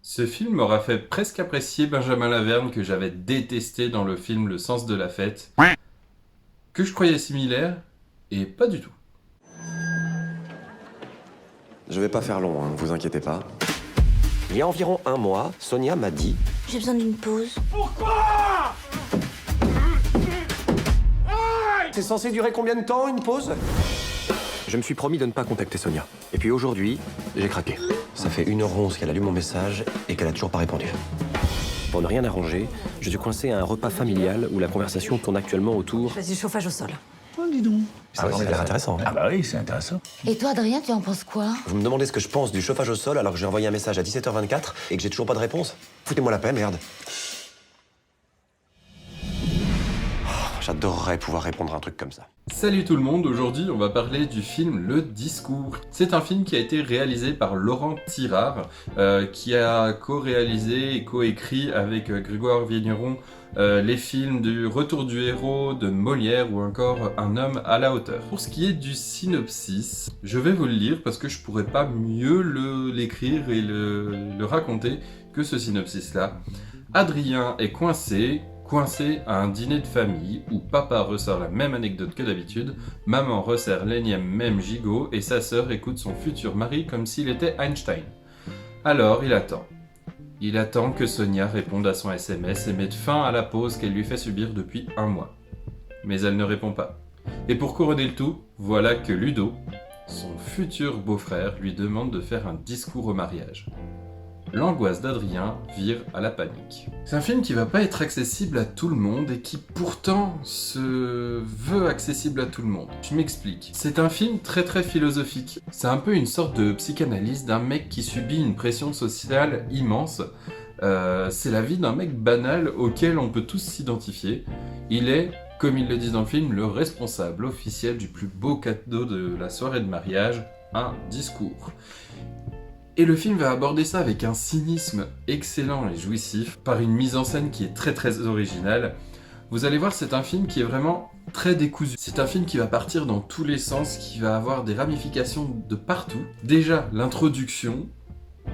Ce film m'aura fait presque apprécier Benjamin Laverne que j'avais détesté dans le film Le sens de la fête, que je croyais similaire, et pas du tout. Je vais pas faire long, hein, vous inquiétez pas. Il y a environ un mois, Sonia m'a dit... J'ai besoin d'une pause. C'est censé durer combien de temps, une pause? Je me suis promis de ne pas contacter Sonia. Et puis aujourd'hui, j'ai craqué. Ça fait 1h11 qu'elle a lu mon message et qu'elle a toujours pas répondu. Pour ne rien arranger, je suis coincé à un repas familial où la conversation tourne actuellement autour... Fais du chauffage au sol. Oh, dis donc. Ça a l'air intéressant. Ah bah oui, c'est intéressant. Et toi, Adrien, tu en penses quoi? Vous me demandez ce que je pense du chauffage au sol alors que j'ai envoyé un message à 17h24 et que j'ai toujours pas de réponse? Foutez-moi la paix, merde. J'adorerais pouvoir répondre à un truc comme ça. Salut tout le monde, aujourd'hui on va parler du film Le Discours. C'est un film qui a été réalisé par Laurent Tirard, qui a co-réalisé et co-écrit avec Grégoire Vigneron les films du Retour du héros de Molière ou encore Un homme à la hauteur. Pour ce qui est du synopsis, je vais vous le lire parce que je pourrais pas mieux l'écrire et le raconter que ce synopsis-là. Adrien est coincé à un dîner de famille où papa ressort la même anecdote que d'habitude, maman resserre l'énième même gigot et sa sœur écoute son futur mari comme s'il était Einstein. Alors il attend. Il attend que Sonia réponde à son SMS et mette fin à la pause qu'elle lui fait subir depuis un mois. Mais elle ne répond pas. Et pour couronner le tout, voilà que Ludo, son futur beau-frère, lui demande de faire un discours au mariage. L'angoisse d'Adrien vire à la panique. C'est un film qui va pas être accessible à tout le monde et qui pourtant se veut accessible à tout le monde. Je m'explique. C'est un film très philosophique. C'est un peu une sorte de psychanalyse d'un mec qui subit une pression sociale immense. C'est la vie d'un mec banal auquel on peut tous s'identifier. Il est, comme ils le disent dans le film, le responsable officiel du plus beau cadeau de la soirée de mariage, un discours. Et le film va aborder ça avec un cynisme excellent et jouissif, par une mise en scène qui est très originale. Vous allez voir, c'est un film qui est vraiment très décousu. C'est un film qui va partir dans tous les sens, qui va avoir des ramifications de partout. Déjà, l'introduction,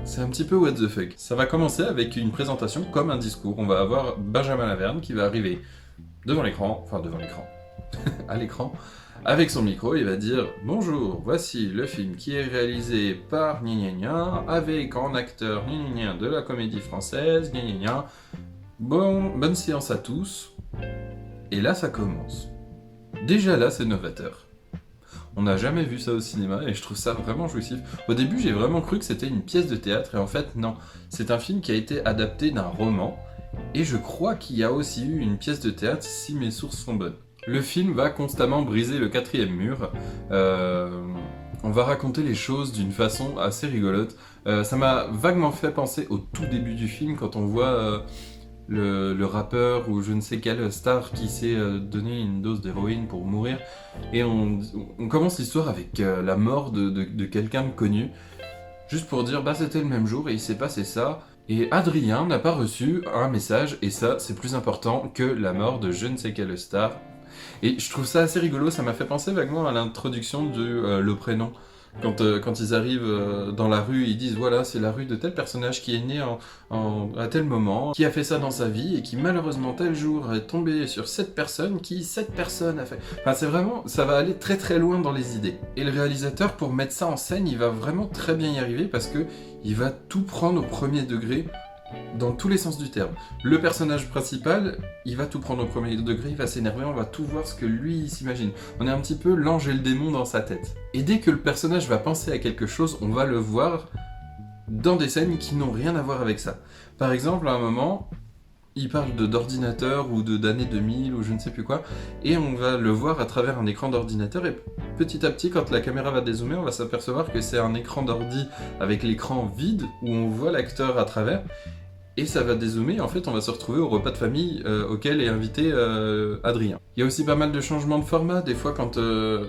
c'est un petit peu what the fuck. Ça va commencer avec une présentation comme un discours. On va avoir Benjamin Laverne qui va arriver devant l'écran, à l'écran, avec son micro, il va dire « Bonjour, voici le film qui est réalisé par gna gna gna, avec en acteur gna gna gna de la comédie française, gna gna gna. Bonne séance à tous. » Et là, ça commence. Déjà là, c'est novateur. On n'a jamais vu ça au cinéma et je trouve ça vraiment jouissif. Au début, j'ai vraiment cru que c'était une pièce de théâtre et en fait, non. C'est un film qui a été adapté d'un roman et je crois qu'il y a aussi eu une pièce de théâtre si mes sources sont bonnes. Le film va constamment briser le quatrième mur. On va raconter les choses d'une façon assez rigolote. Ça m'a vaguement fait penser au tout début du film quand on voit le rappeur ou je ne sais quelle star qui s'est donné une dose d'héroïne pour mourir. Et on commence l'histoire avec la mort de quelqu'un de connu. Juste pour dire, bah c'était le même jour et il s'est passé ça. Et Adrien n'a pas reçu un message et ça c'est plus important que la mort de je ne sais quelle star. Et je trouve ça assez rigolo, ça m'a fait penser vaguement à l'introduction de Le Prénom. Quand ils arrivent dans la rue, ils disent voilà, c'est la rue de tel personnage qui est né à tel moment, qui a fait ça dans sa vie et qui malheureusement tel jour est tombé sur cette personne a fait. Enfin, c'est vraiment, ça va aller très loin dans les idées. Et le réalisateur, pour mettre ça en scène, il va vraiment très bien y arriver parce que il va tout prendre au premier degré. Dans tous les sens du terme. Le personnage principal, il va tout prendre au premier degré, il va s'énerver, on va tout voir ce que lui il s'imagine. On est un petit peu l'ange et le démon dans sa tête. Et dès que le personnage va penser à quelque chose, on va le voir dans des scènes qui n'ont rien à voir avec ça. Par exemple, à un moment, il parle d'ordinateur ou d'année 2000 ou je ne sais plus quoi, et on va le voir à travers un écran d'ordinateur, et petit à petit, quand la caméra va dézoomer, on va s'apercevoir que c'est un écran d'ordi avec l'écran vide, où on voit l'acteur à travers, et ça va dézoomer, en fait on va se retrouver au repas de famille auquel est invité Adrien. Il y a aussi pas mal de changements de format, des fois quand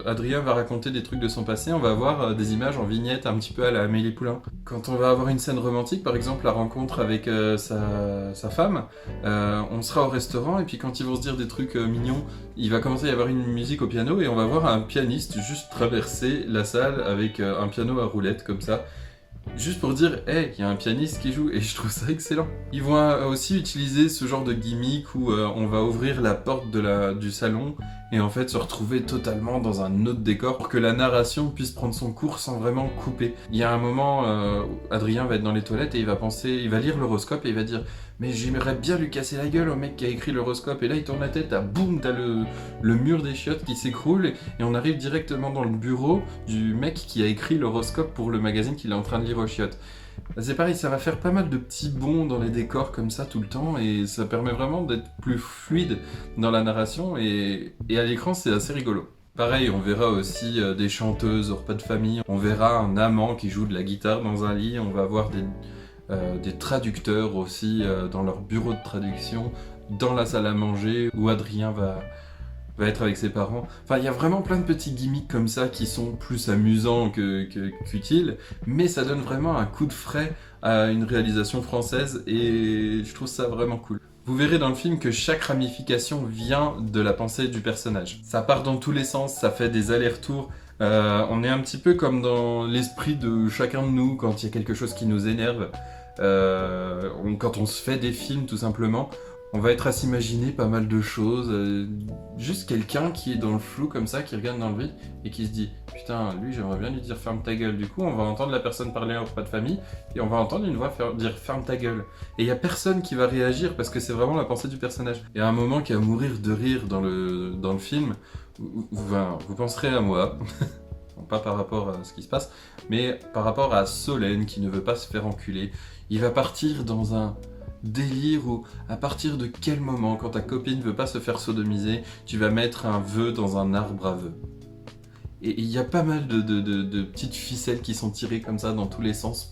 Adrien va raconter des trucs de son passé, on va avoir des images en vignette un petit peu à la Amélie Poulain. Quand on va avoir une scène romantique, par exemple la rencontre avec sa femme, on sera au restaurant et puis quand ils vont se dire des trucs mignons, il va commencer à y avoir une musique au piano et on va voir un pianiste juste traverser la salle avec un piano à roulettes comme ça. Juste pour dire, hey, il y a un pianiste qui joue, et je trouve ça excellent. Ils vont aussi utiliser ce genre de gimmick où on va ouvrir la porte du salon et en fait se retrouver totalement dans un autre décor pour que la narration puisse prendre son cours sans vraiment couper. Il y a un moment où Adrien va être dans les toilettes et il va lire l'horoscope et il va dire « Mais j'aimerais bien lui casser la gueule au mec qui a écrit l'horoscope » et là il tourne la tête, boum, t'as le mur des chiottes qui s'écroule et on arrive directement dans le bureau du mec qui a écrit l'horoscope pour le magazine qu'il est en train de lire aux chiottes. C'est pareil, ça va faire pas mal de petits bonds dans les décors comme ça tout le temps et ça permet vraiment d'être plus fluide dans la narration et à l'écran c'est assez rigolo. Pareil, on verra aussi des chanteuses au repas de famille, on verra un amant qui joue de la guitare dans un lit, on va voir des traducteurs aussi dans leur bureau de traduction, dans la salle à manger où Adrien va être avec ses parents. Enfin, il y a vraiment plein de petits gimmicks comme ça qui sont plus amusants qu'utiles, mais ça donne vraiment un coup de frais à une réalisation française et je trouve ça vraiment cool. Vous verrez dans le film que chaque ramification vient de la pensée du personnage. Ça part dans tous les sens, ça fait des allers-retours. On est un petit peu comme dans l'esprit de chacun de nous quand il y a quelque chose qui nous énerve. Quand on se fait des films tout simplement, on va être à s'imaginer pas mal de choses, juste quelqu'un qui est dans le flou comme ça, qui regarde dans le vide et qui se dit « Putain, lui j'aimerais bien lui dire ferme ta gueule ». Du coup on va entendre la personne parler au repas de famille et on va entendre une voix dire ferme ta gueule. Et il y a personne qui va réagir parce que c'est vraiment la pensée du personnage. Et à un moment qui va mourir de rire dans le film, vous penserez à moi. Pas par rapport à ce qui se passe, mais par rapport à Solène qui ne veut pas se faire enculer. Il va partir dans un délire où, à partir de quel moment, quand ta copine veut pas se faire sodomiser, tu vas mettre un vœu dans un arbre à vœux. Et il y a pas mal de petites ficelles qui sont tirées comme ça dans tous les sens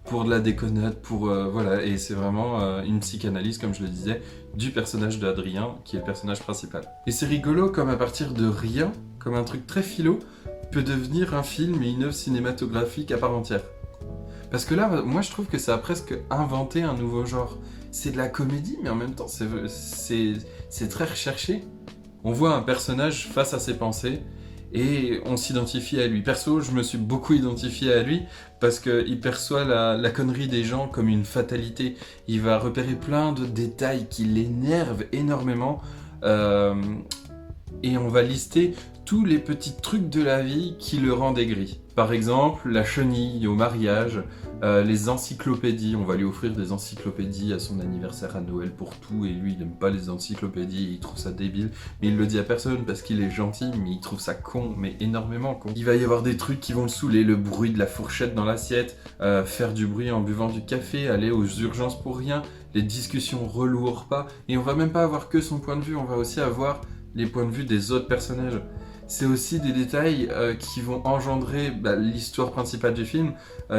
pour de la déconnade, voilà, et c'est vraiment une psychanalyse, comme je le disais, du personnage d'Adrien, qui est le personnage principal. Et c'est rigolo comme à partir de rien, comme un truc très philo, peut devenir un film et une œuvre cinématographique à part entière. Parce que là, moi je trouve que ça a presque inventé un nouveau genre. C'est de la comédie, mais en même temps c'est très recherché. On voit un personnage face à ses pensées, et on s'identifie à lui. Perso, je me suis beaucoup identifié à lui parce qu'il perçoit la connerie des gens comme une fatalité. Il va repérer plein de détails qui l'énervent énormément et on va lister tous les petits trucs de la vie qui le rendent aigri. Par exemple, la chenille au mariage, les encyclopédies. On va lui offrir des encyclopédies à son anniversaire, à Noël, pour tout, et lui il n'aime pas les encyclopédies, il trouve ça débile, mais il le dit à personne parce qu'il est gentil, mais il trouve ça con, mais énormément con. Il va y avoir des trucs qui vont le saouler, le bruit de la fourchette dans l'assiette, faire du bruit en buvant du café, aller aux urgences pour rien, les discussions reloues au repas, et on va même pas avoir que son point de vue, on va aussi avoir les points de vue des autres personnages. C'est aussi des détails qui vont engendrer l'histoire principale du film,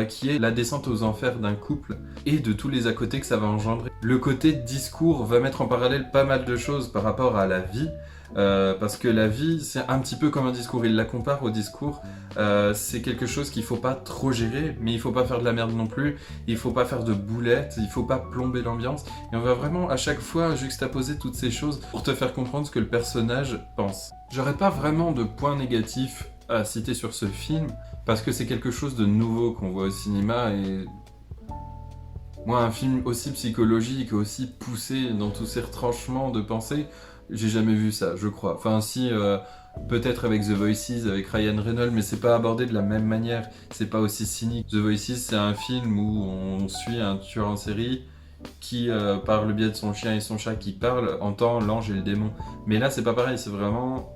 qui est la descente aux enfers d'un couple et de tous les à côté que ça va engendrer. Le côté discours va mettre en parallèle pas mal de choses par rapport à la vie, parce que la vie c'est un petit peu comme un discours, il la compare au discours, c'est quelque chose qu'il faut pas trop gérer, mais il faut pas faire de la merde non plus, il faut pas faire de boulettes, il faut pas plomber l'ambiance, et on va vraiment à chaque fois juxtaposer toutes ces choses pour te faire comprendre ce que le personnage pense. J'aurais pas vraiment de points négatifs à citer sur ce film, parce que c'est quelque chose de nouveau qu'on voit au cinéma, et moi un film aussi psychologique, aussi poussé dans tous ses retranchements de pensée, j'ai jamais vu ça, je crois. Enfin si, peut-être avec The Voices, avec Ryan Reynolds, mais c'est pas abordé de la même manière, c'est pas aussi cynique. The Voices, c'est un film où on suit un tueur en série qui, par le biais de son chien et son chat qui parlent, entend l'ange et le démon. Mais là, c'est pas pareil, c'est vraiment...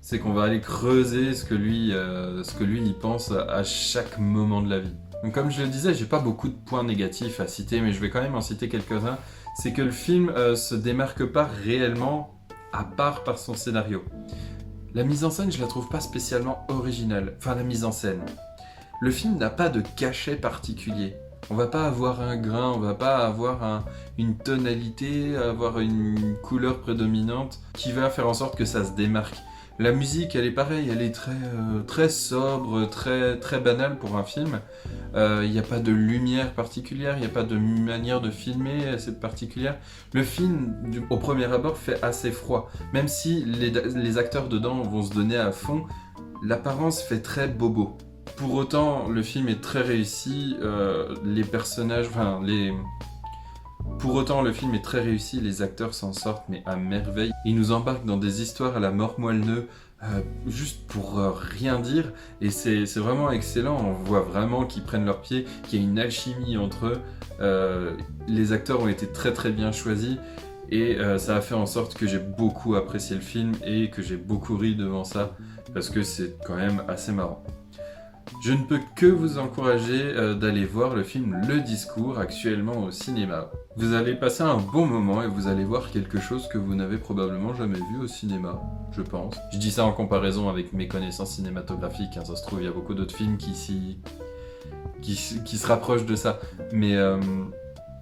c'est qu'on va aller creuser ce que lui il pense à chaque moment de la vie. Donc comme je le disais, j'ai pas beaucoup de points négatifs à citer, mais je vais quand même en citer quelques-uns. C'est que le film se démarque pas réellement, à part par son scénario. La mise en scène, je la trouve pas spécialement originale. Enfin, la mise en scène. Le film n'a pas de cachet particulier. On va pas avoir un grain, on va pas avoir une tonalité, avoir une couleur prédominante qui va faire en sorte que ça se démarque. La musique, elle est pareille, elle est très sobre, très banale pour un film. Il n'y a pas de lumière particulière, il n'y a pas de manière de filmer assez particulière. Le film, au premier abord, fait assez froid. Même si les acteurs dedans vont se donner à fond, l'apparence fait très bobo. Pour autant, le film est très réussi, les personnages, Pour autant, le film est très réussi, les acteurs s'en sortent, mais à merveille. Ils nous embarquent dans des histoires à la mort moelle-neu, juste pour rien dire, et c'est vraiment excellent. On voit vraiment qu'ils prennent leur pied, qu'il y a une alchimie entre eux. Les acteurs ont été très très bien choisis, et ça a fait en sorte que j'ai beaucoup apprécié le film, et que j'ai beaucoup ri devant ça, parce que c'est quand même assez marrant. Je ne peux que vous encourager d'aller voir le film Le Discours, actuellement au cinéma. Vous allez passer un bon moment et vous allez voir quelque chose que vous n'avez probablement jamais vu au cinéma, je pense. Je dis ça en comparaison avec mes connaissances cinématographiques, hein, ça se trouve il y a beaucoup d'autres films qui se rapprochent de ça. Mais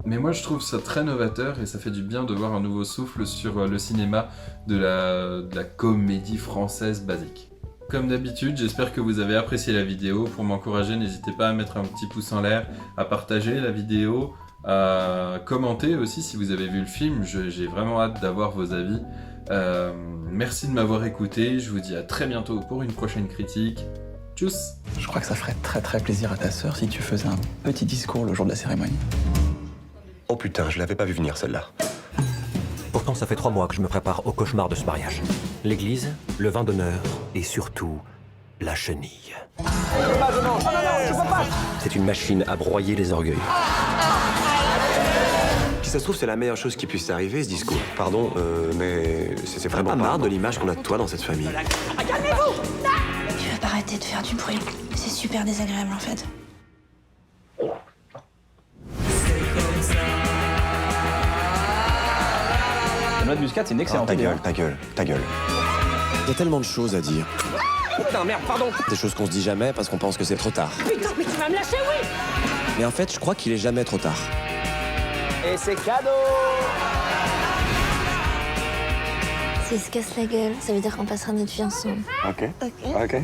moi je trouve ça très novateur et ça fait du bien de voir un nouveau souffle sur le cinéma de la comédie française basique. Comme d'habitude, j'espère que vous avez apprécié la vidéo. Pour m'encourager, n'hésitez pas à mettre un petit pouce en l'air, à partager la vidéo, à commenter aussi si vous avez vu le film. J'ai vraiment hâte d'avoir vos avis. Merci de m'avoir écouté. Je vous dis à très bientôt pour une prochaine critique. Tchuss! Je crois que ça ferait très très plaisir à ta sœur si tu faisais un petit discours le jour de la cérémonie. Oh putain, je l'avais pas vu venir celle-là. Pourtant, ça fait 3 mois que je me prépare au cauchemar de ce mariage. L'église, le vin d'honneur et surtout, la chenille. C'est une machine à broyer les orgueils. Si ça se trouve, c'est la meilleure chose qui puisse t'arriver, ce discours. Pardon, mais c'est vraiment pas marre de l'image qu'on a de toi dans cette famille. Tu veux pas arrêter de faire du bruit? C'est super désagréable en fait. La noix de muscade, c'est une excellente Ta idée. gueule, ta gueule, ta gueule. Il y a tellement de choses à dire. Putain, merde, pardon! Des choses qu'on se dit jamais parce qu'on pense que c'est trop tard. Putain, mais tu vas me lâcher, oui! Mais en fait, je crois qu'il est jamais trop tard. Et c'est cadeau! S'il se casse la gueule, ça veut dire qu'on passera notre vie ensemble. Ok. Ok. Ok.